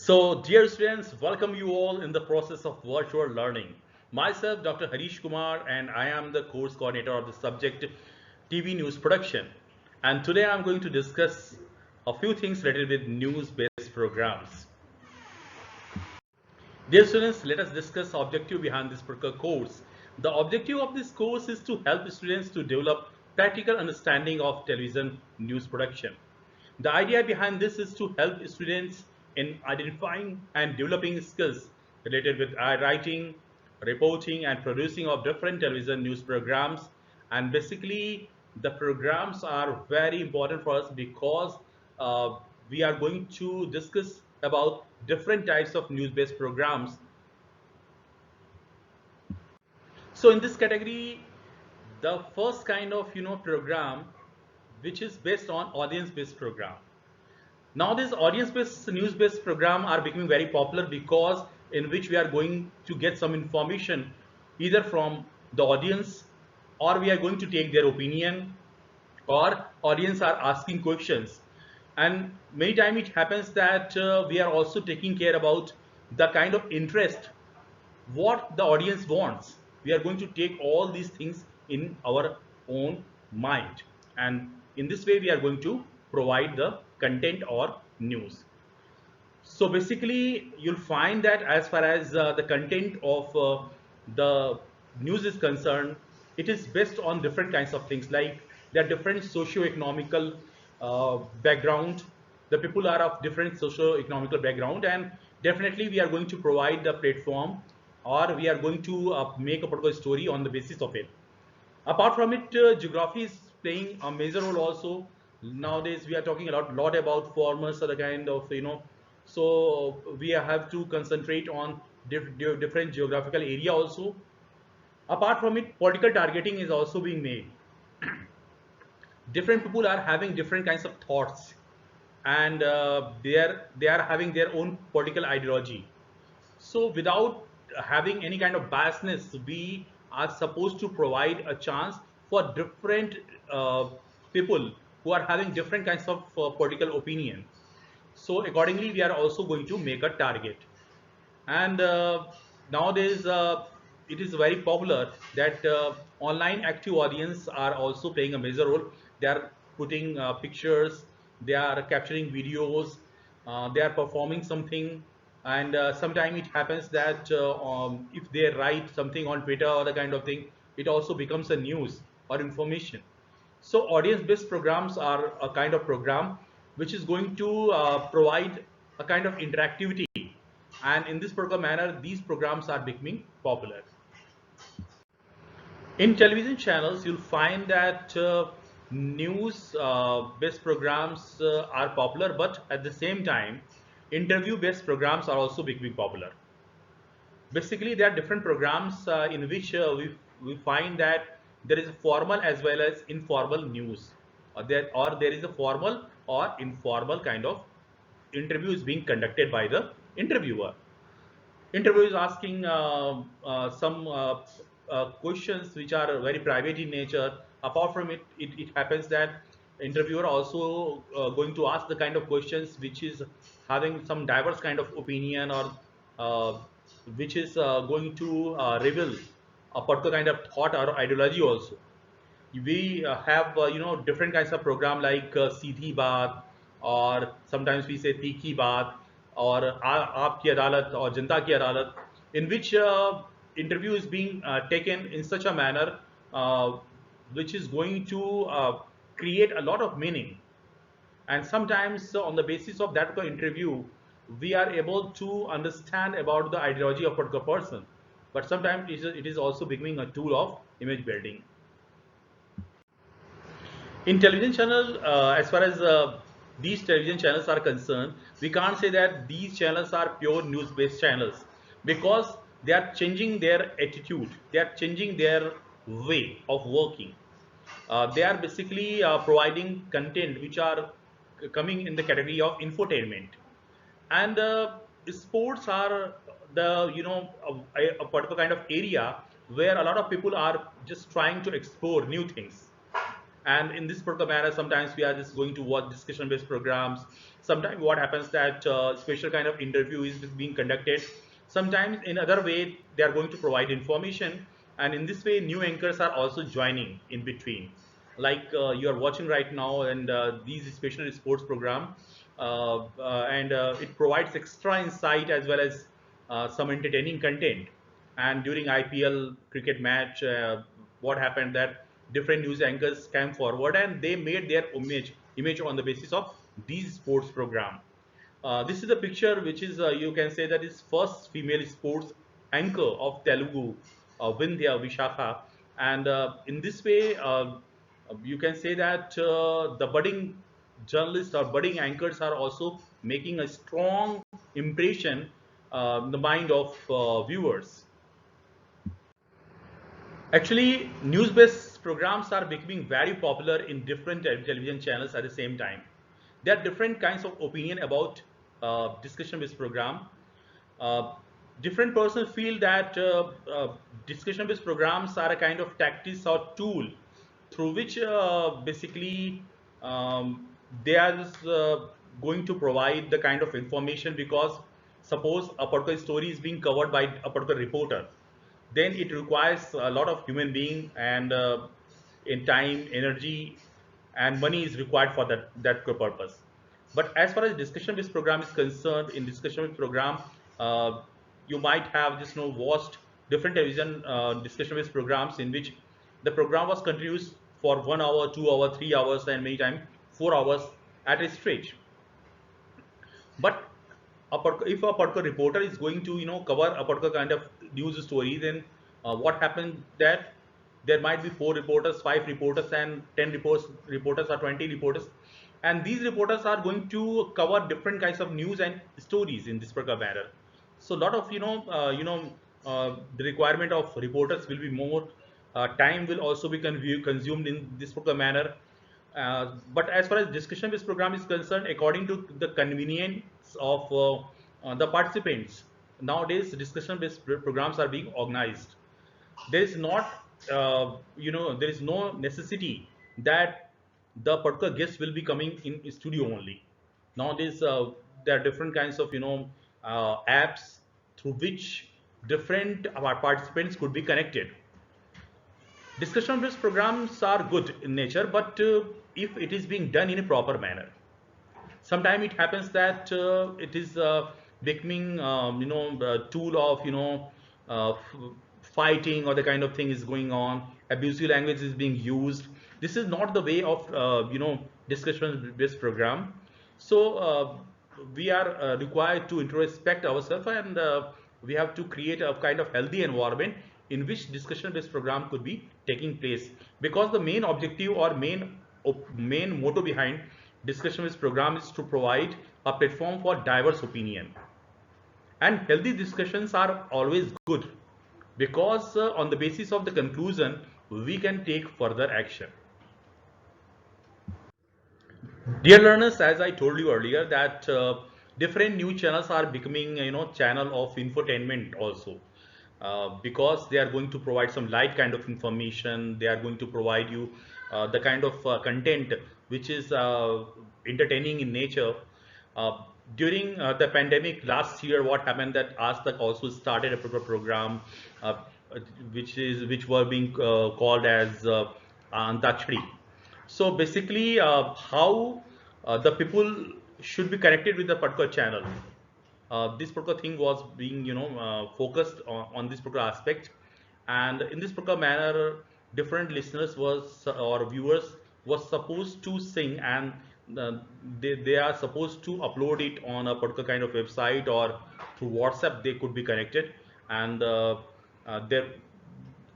So, dear students, welcome you all in the process of virtual learning. Myself, Dr. Harish Kumar, and I am the course coordinator of the subject TV News Production. And today I'm going to discuss a few things related with news-based programs. Dear students, let us discuss the objective behind this particular course. The objective of this course is to help students to develop practical understanding of television news production. The idea behind this is to help students in identifying and developing skills related with writing, reporting, and producing of different television news programs. And basically, the programs are very important for us because uh, we are going to discuss about different types of news-based programs. So in this category, the first kind of program which is based on audience-based program. Nowadays, audience-based, news-based program are becoming very popular because in which we are going to get some information either from the audience, or we are going to take their opinion, or audience are asking questions. And many times it happens that we are also taking care about the kind of interest what the audience wants. We are going to take all these things in our own mind, and in this way we are going to provide the content or news. So basically you'll find that as far as the content of the news is concerned, it is based on different kinds of things, like there are different socio-economical background. The people are of different socio-economical background, and definitely we are going to provide the platform, or we are going to make a particular story on the basis of it. Apart from it, geography is playing a major role also. Nowadays, we are talking a lot about farmers or the kind of, so we have to concentrate on different geographical area also. Apart from it, political targeting is also being made. Different people are having different kinds of thoughts, and they are having their own political ideology. So without having any kind of biasness, we are supposed to provide a chance for different people who are having different kinds of political opinion. So accordingly, we are also going to make a target. And nowadays, it is very popular that online active audience are also playing a major role. They are putting pictures, they are capturing videos, they are performing something, and sometimes it happens that if they write something on Twitter or the kind of thing, it also becomes a news or information. So audience-based programs are a kind of program which is going to provide a kind of interactivity, and in this particular manner these programs are becoming popular. In television channels you'll find that news based programs are popular, but at the same time interview based programs are also becoming popular. Basically there are different programs in which we find that there is a formal as well as informal news, or there is a formal or informal kind of interview is being conducted by the interviewer. Interview is asking some questions which are very private in nature. Apart from it, it happens that interviewer also going to ask the kind of questions which is having some diverse kind of opinion, or uh, which is going to reveal a particular kind of thought or ideology also. We have different kinds of program like Seedhi Baat, or sometimes we say Tikhi Baat, or Aapki Adalat or Janta Ki Adalat, in which interview is being taken in such a manner uh, which is going to create a lot of meaning. And sometimes on the basis of that interview we are able to understand about the ideology of a particular person, but sometimes it is also becoming a tool of image building. In television channel, as far as these television channels are concerned, we can't say that these channels are pure news based channels, because they are changing their attitude, they are changing their way of working. They are basically providing content which are coming in the category of infotainment. And sports are the a particular kind of area where a lot of people are just trying to explore new things. And in this particular manner, sometimes we are just going to watch discussion based programs. Sometimes what happens that special kind of interview is being conducted. Sometimes in other way they are going to provide information, and in this way new anchors are also joining in between, like you are watching right now, and these special sports program, and it provides extra insight as well as some entertaining content. And during IPL cricket match, what happened that different news anchors came forward and they made their image on the basis of these sports program. This is a picture which is, you can say, that is first female sports anchor of Telugu, Vindhya Vishakha. And in this way, you can say that the budding journalists or budding anchors are also making a strong impression in the mind of viewers. Actually, news-based programs are becoming very popular in different television channels at the same time. There are different kinds of opinion about discussion-based program. Uh, Different persons feel that discussion-based programs are a kind of tactics or tool through which basically um, they are just, going to provide the kind of information, because suppose a particular story is being covered by a particular reporter, then it requires a lot of human being, and in time, energy, and money is required for that purpose. But as far as discussion based program is concerned, in discussion based program, uh, you might have just watched different television discussion based programs in which the program was continuous for 1 hour, 2 hour, 3 hours, and many times 4 hours at a stretch. But if a particular reporter is going to cover a particular kind of news story, then what happens that there might be 4 reporters, 5 reporters, and 10 reporters or 20 reporters, and these reporters are going to cover different kinds of news and stories in this particular manner. So a lot of the requirement of reporters will be more. Time will also be consumed in this particular manner. But as far as discussion based program is concerned, according to the convenience of the participants, nowadays discussion based programs are being organized. There is not, there is no necessity that the particular guest will be coming in studio only. Nowadays, there are different kinds of apps through which different participants could be connected. Discussion based programs are good in nature, but if it is being done in a proper manner, sometimes it happens that it is becoming a tool of fighting, or the kind of thing is going on, abusive language is being used. This is not the way of discussion based program. So we are required to introspect ourselves, and we have to create a kind of healthy environment in which discussion based program could be taking place, because the main objective or main motto behind discussion based program is to provide a platform for diverse opinion. And healthy discussions are always good, because on the basis of the conclusion we can take further action. Dear learners, as I told you earlier, that different new channels are becoming channel of infotainment also, because they are going to provide some light kind of information. They are going to provide you the kind of content which is entertaining in nature. Uh, During the pandemic last year, what happened that Aastak also started a program, uh, which were being called as Antakshari. So basically, how the people should be connected with the particular channel. This particular thing was being, focused on this particular aspect, and in this particular manner, different listeners was or viewers was supposed to sing, and uh, they are supposed to upload it on a particular kind of website, or through WhatsApp they could be connected, and there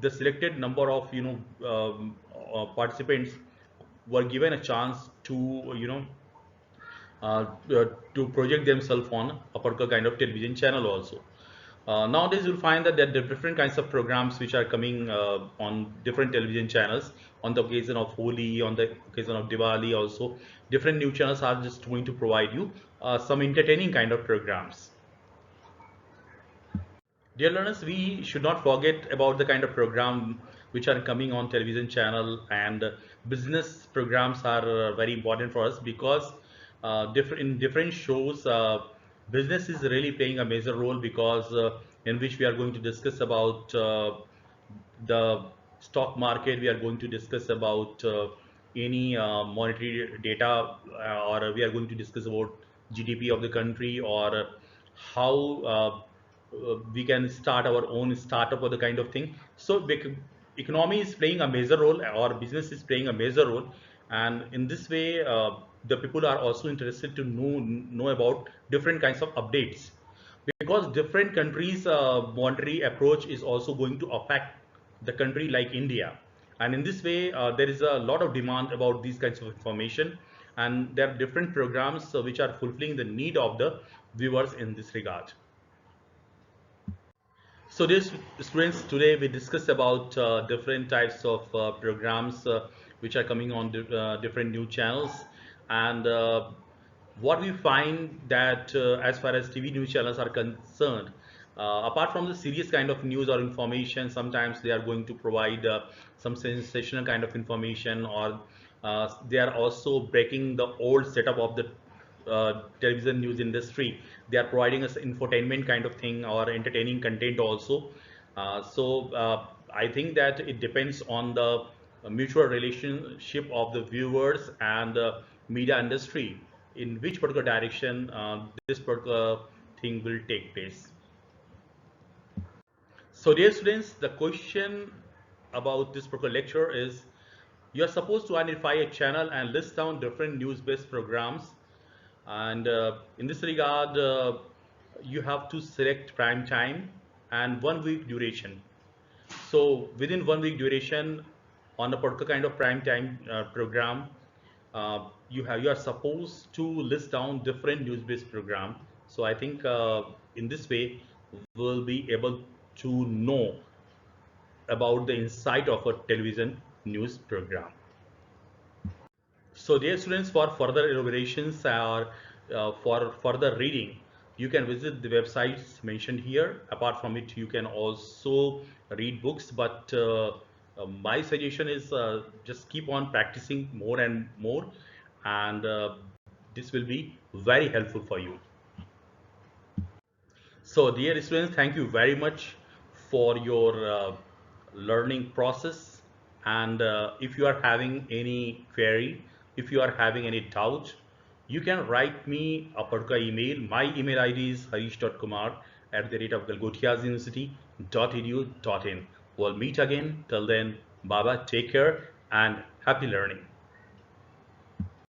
the selected number of participants were given a chance to uh, uh, to project themselves on a particular kind of television channel also. Nowadays, you'll find that there are different kinds of programs which are coming on different television channels on the occasion of Holi, on the occasion of Diwali also. Different news channels are just going to provide you some entertaining kind of programs. Dear learners, we should not forget about the kind of program which are coming on television channel, and business programs are very important for us because in different shows, business is really playing a major role because in which we are going to discuss about the stock market. We are going to discuss about any monetary data, or we are going to discuss about GDP of the country, or how we can start our own startup or the kind of thing. So economy is playing a major role, or business is playing a major role, and in this way, the people are also interested to know about different kinds of updates, because different countries' monetary approach is also going to affect the country like India. And in this way, there is a lot of demand about these kinds of information, and there are different programs which are fulfilling the need of the viewers in this regard. So, dear students, today we discussed about different types of programs which are coming on different new channels, and what we find that as far as TV news channels are concerned, apart from the serious kind of news or information, sometimes they are going to provide some sensational kind of information, or they are also breaking the old setup of the television news industry. They are providing us infotainment kind of thing or entertaining content also. I think that it depends on the mutual relationship of the viewers and the media industry, in which particular direction this particular thing will take place. So dear students, the question about this particular lecture is, you are supposed to identify a channel and list down different news-based programs, and in this regard, you have to select prime time and 1 week duration. So within 1 week duration, on a particular kind of prime time program, you are supposed to list down different news-based program. So I think in this way we'll be able to know about the insight of a television news program. So dear students, for further elaborations or for further reading, you can visit the websites mentioned here. Apart from it, you can also read books, but my suggestion is just keep on practicing more and more, and this will be very helpful for you. So dear students, thank you very much for your learning process. And if you are having any query, if you are having any doubt, you can write me a particular email. My email ID is harish.kumar@galgothiasuniversity.edu.in. We'll meet again. Till then, Baba, take care and happy learning.